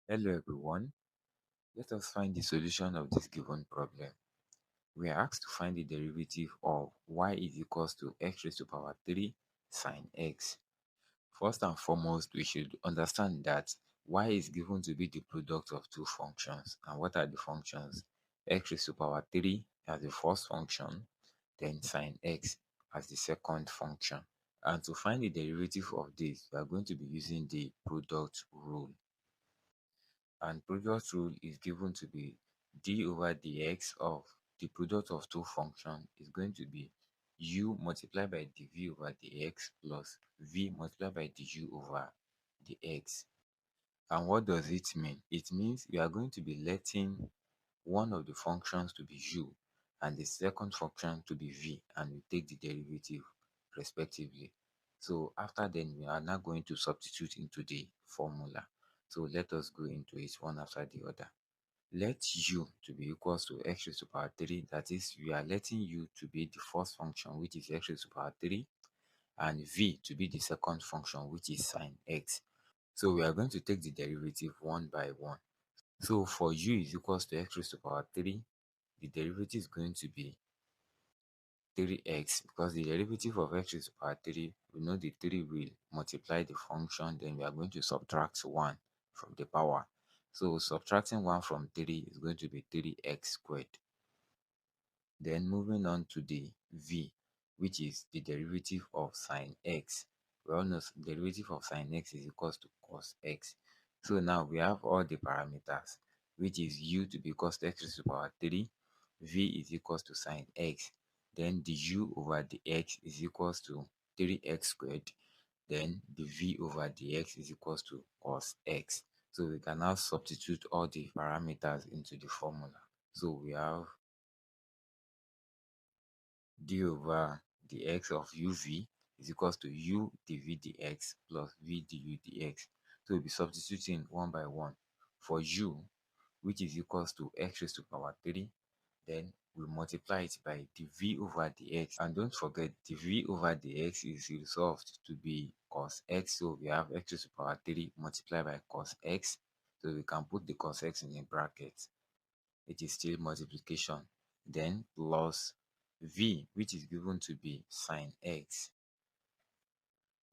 Hello everyone, let us find the solution of this given problem. We are asked to find the derivative of y is equals to x raised to power 3 sine x. First and foremost, we should understand that y is given to be the product of two functions. And what are the functions? X raised to power 3 as the first function, then sine x as the second function. And to find the derivative of this, we are going to be using the product rule. And product rule is given to be d over dx of the product of two functions is going to be u multiplied by dv over dx plus v multiplied by du over dx. And what does it mean? It means we are going to be letting one of the functions to be u and the second function to be v, and we take the derivative respectively. So after then, we are now going to substitute into the formula. So let us go into it one after the other. Let u to be equals to x raised to power 3. That is, we are letting u to be the first function, which is x raised to power 3, and v to be the second function, which is sine x. So we are going to take the derivative one by one. So for u is equals to x raised to power 3, the derivative is going to be 3x, because the derivative of x raised to power 3, we know the 3 will multiply the function, then we are going to subtract 1 from the power. So subtracting 1 from 3 is going to be 3x squared. Then moving on to the v, which is the derivative of sine x. We all know the derivative of sine x is equals to cos x. So now we have all the parameters, which is u to be cos x raised to power 3, v is equals to sine x, then the u over the x is equals to 3x squared, then the v over the x is equals to cos x. So we can now substitute all the parameters into the formula. So we have d over dx of uv is equals to u dv dx plus v du dx. So we'll be substituting one by one. For u, which is equals to x raised to power 3, then we multiply it by dv over dx. And don't forget, dv over dx is resolved to be cos x. So we have x raised to power 3 multiplied by cos x. So we can put the cos x in a bracket. It is still multiplication. Then plus v, which is given to be sine x,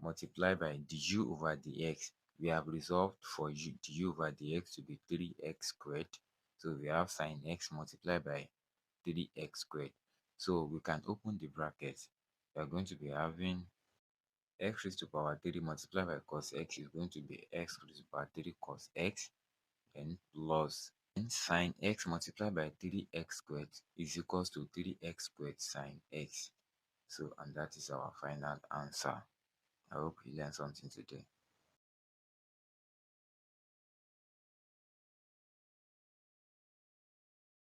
multiplied by du over dx. We have resolved for du over dx to be 3x squared. So we have sine x multiplied by 3x squared. So we can open the bracket. We are going to be having x raised to power 3 multiplied by cos x is going to be x raised to power 3 cos x, then plus sine x multiplied by 3x squared is equals to 3x squared sine x. So, and that is our final answer. I hope you learned something today.